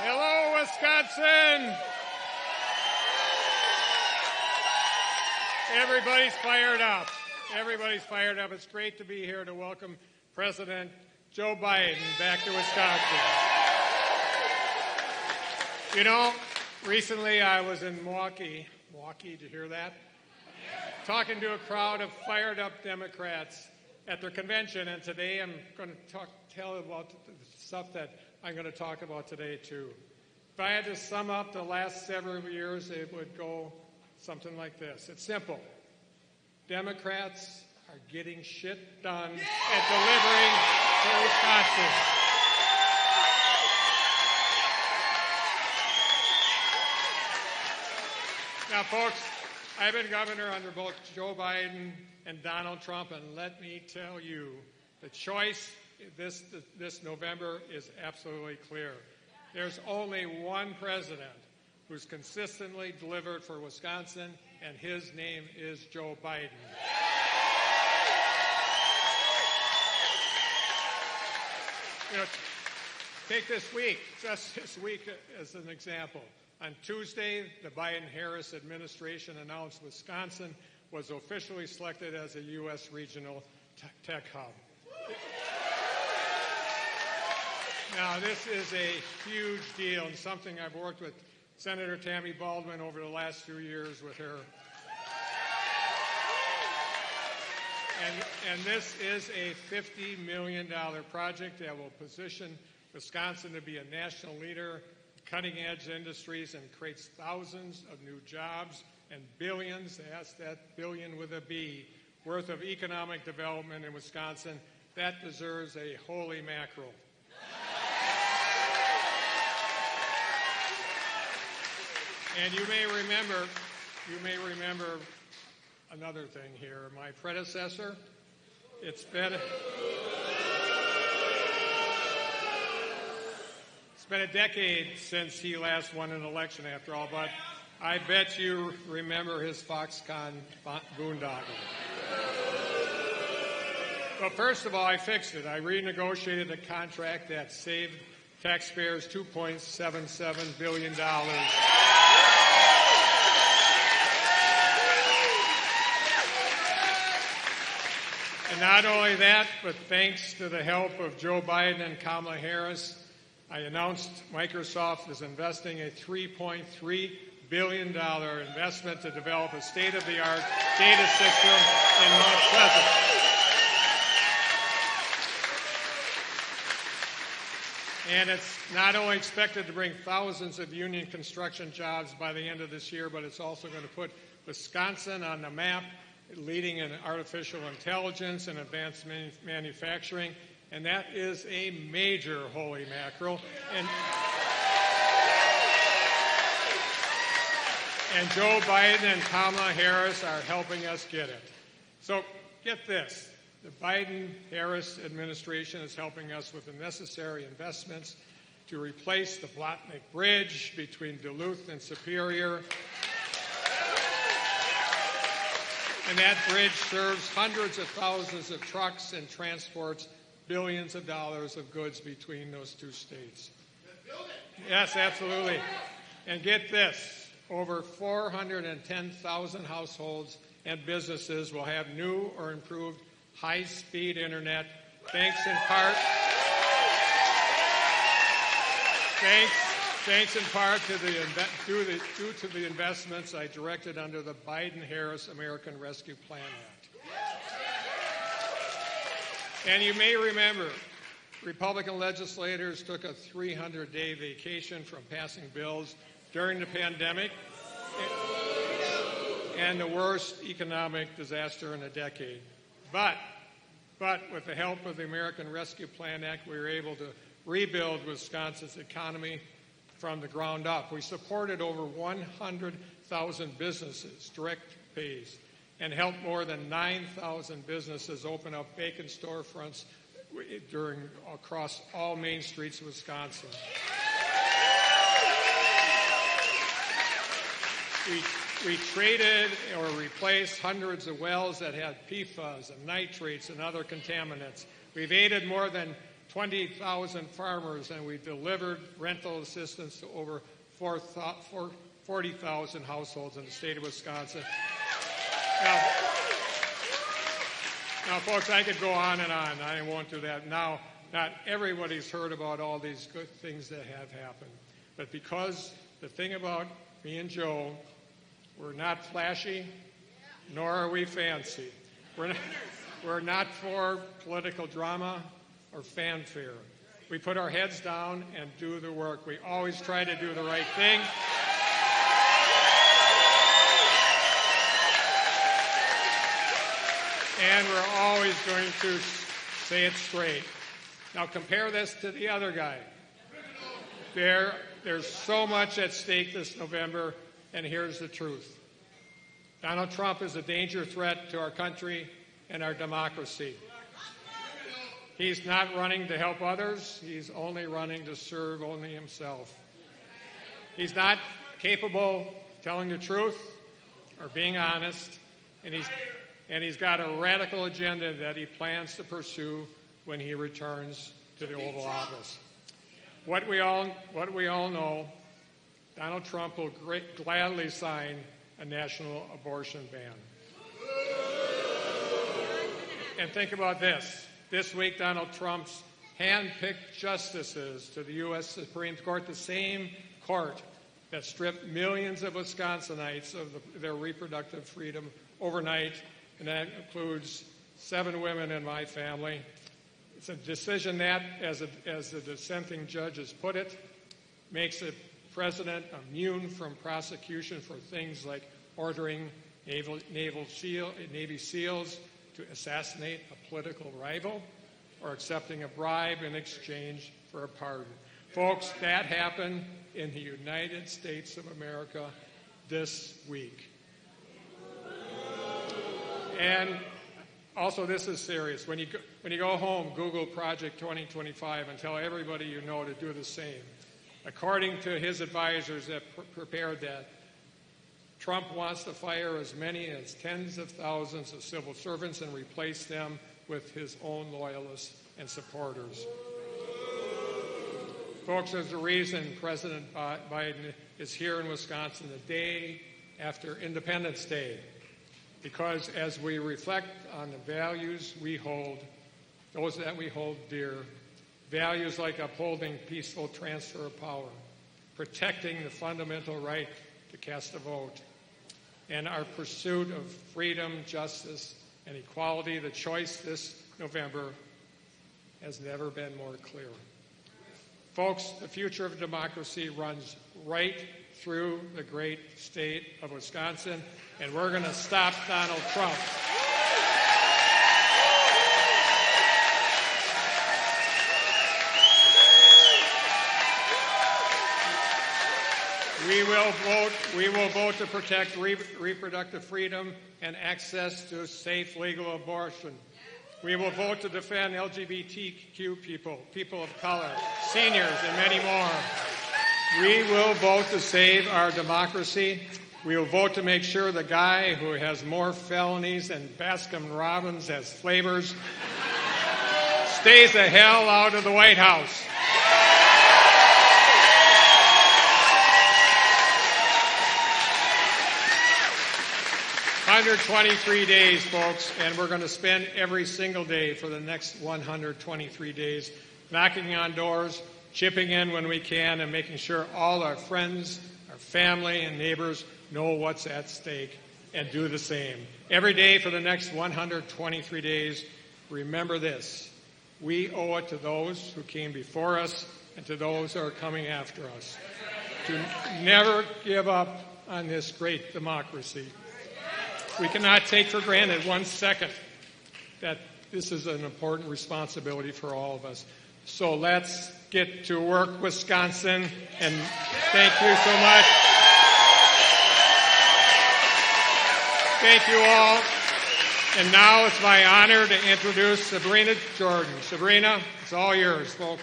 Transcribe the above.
Hello, Wisconsin! Everybody's fired up. Everybody's fired up. It's great to be here to welcome President Joe Biden back to Wisconsin. You know, recently I was in Milwaukee, did you hear that? Talking to a crowd of fired up Democrats at their convention, and today I'm going to tell about the stuff that I'm going to talk about today too. If I had to sum up the last several years, it would go something like this. It's simple. Democrats are getting shit done at delivering for Wisconsin. Now, folks, I've been governor under both Joe Biden and Donald Trump, and let me tell you, the choice this November is absolutely clear. There's only one president who's consistently delivered for Wisconsin, and his name is Joe Biden. You know, take this week, just this week as an example. On Tuesday, the Biden-Harris administration announced Wisconsin was officially selected as a U.S. regional tech hub. Now, this is a huge deal and something I've worked with Senator Tammy Baldwin over the last few years with her. And this is a $50 million project that will position Wisconsin to be a national leader, cutting-edge industries, and creates thousands of new jobs and billions, that's that billion with a B, worth of economic development in Wisconsin. That deserves a holy mackerel. And you may remember another thing here. My predecessor, it's been a decade since he last won an election after all, but I bet you remember his Foxconn boondoggle. But first of all, I fixed it. I renegotiated a contract that saved taxpayers $2.77 billion. And not only that, but thanks to the help of Joe Biden and Kamala Harris, I announced Microsoft is investing a $3.3 billion investment to develop a state-of-the-art data system in Mount Pleasant. And it's not only expected to bring thousands of union construction jobs by the end of this year, but it's also going to put Wisconsin on the map, leading in artificial intelligence and advanced manufacturing. And that is a major holy mackerel. And Joe Biden and Kamala Harris are helping us get it. So get this. The Biden-Harris administration is helping us with the necessary investments to replace the Blatnick Bridge between Duluth and Superior. And that bridge serves hundreds of thousands of trucks and transports billions of dollars of goods between those two states. Yes, absolutely. And get this, over 410,000 households and businesses will have new or improved high-speed internet, thanks in part due to the investments I directed under the Biden-Harris American Rescue Plan Act. And you may remember, Republican legislators took a 300-day vacation from passing bills during the pandemic and the worst economic disaster in a decade. But with the help of the American Rescue Plan Act, we were able to rebuild Wisconsin's economy from the ground up. We supported over 100,000 businesses, direct pays, and helped more than 9,000 businesses open up vacant storefronts across all main streets of Wisconsin. We treated or replaced hundreds of wells that had PFAS and nitrates and other contaminants. We've aided more than 20,000 farmers, and we delivered rental assistance to over 40,000 households in the state of Wisconsin. Now, folks, I could go on and on. I won't do that. Now, not everybody's heard about all these good things that have happened. But because the thing about me and Joe, we're not flashy, nor are we fancy. We're not for political drama or fanfare. We put our heads down and do the work. We always try to do the right thing. And we're always going to say it straight. Now compare this to the other guy. There's so much at stake this November, and here's the truth. Donald Trump is a danger threat to our country and our democracy. He's not running to help others. He's only running to serve only himself. He's not capable of telling the truth or being honest, and he's got a radical agenda that he plans to pursue when he returns to the Oval Office. What we all know, Donald Trump will gladly sign a national abortion ban. And think about this. This week, Donald Trump's hand-picked justices to the U.S. Supreme Court, the same court that stripped millions of Wisconsinites of their reproductive freedom overnight, and that includes 7 women in my family. It's a decision that, as the dissenting judges put it, makes the president immune from prosecution for things like ordering Navy SEALs to assassinate a political rival or accepting a bribe in exchange for a pardon. Folks, that happened in the United States of America this week. And also, this is serious. When you go home, Google Project 2025 and tell everybody you know to do the same. According to his advisors that prepared that, Trump wants to fire as many as tens of thousands of civil servants and replace them with his own loyalists and supporters. Folks, there's a reason President Biden is here in Wisconsin the day after Independence Day. Because as we reflect on the values we hold, those that we hold dear, values like upholding peaceful transfer of power, protecting the fundamental right to cast a vote, and our pursuit of freedom, justice, and equality, the choice this November has never been more clear. Folks, the future of democracy runs right through the great state of Wisconsin, and we're going to stop Donald Trump. We will vote to protect reproductive freedom and access to safe legal abortion. We will vote to defend LGBTQ people of color, seniors, and many more. We will vote to save our democracy. We will vote to make sure the guy who has more felonies than Baskin-Robbins has flavors stays the hell out of the White House. 123 days, folks, and we're going to spend every single day for the next 123 days knocking on doors, chipping in when we can, and making sure all our friends, our family, and neighbors know what's at stake and do the same. Every day for the next 123 days, remember this. We owe it to those who came before us and to those who are coming after us to never give up on this great democracy. We cannot take for granted 1 second that this is an important responsibility for all of us. So let's get to work, Wisconsin, and thank you so much. Thank you all. And now it's my honor to introduce Sabrina Jordan. Sabrina, it's all yours, folks.